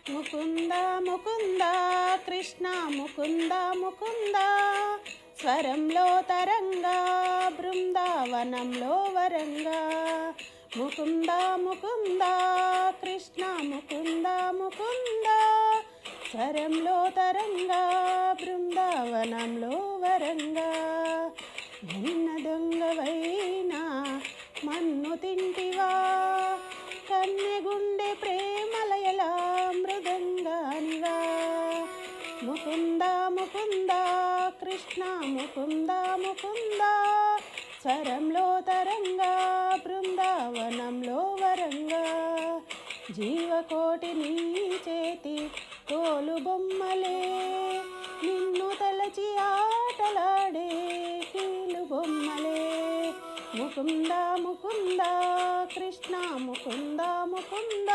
ముకుంద ముకుంద కృష్ణ ముకుంద ముకుంద స్వరంలో తరంగా బృందావనంలో వరంగా ముకుంద ముకుంద కృష్ణ ముకుంద ముకుంద స్వరంలో తరంగా బృందావనంలో వరంగా నిన్న దొంగవైనా మన్ను తింటివా కన్నెగుండె ప్రేమలయలా మృదంగానివా ముకుంద ముకుంద కృష్ణ ముకుంద ముకుంద స్వరంలో తరంగా బృందావనంలో వరంగా జీవకోటి నీ చేతి తోలు బొమ్మలే నిన్ను తలచి ఆటలాడే కీలు బొమ్మలే ముకుంద ముకుంద కృష్ణ ముకుంద ముకుంద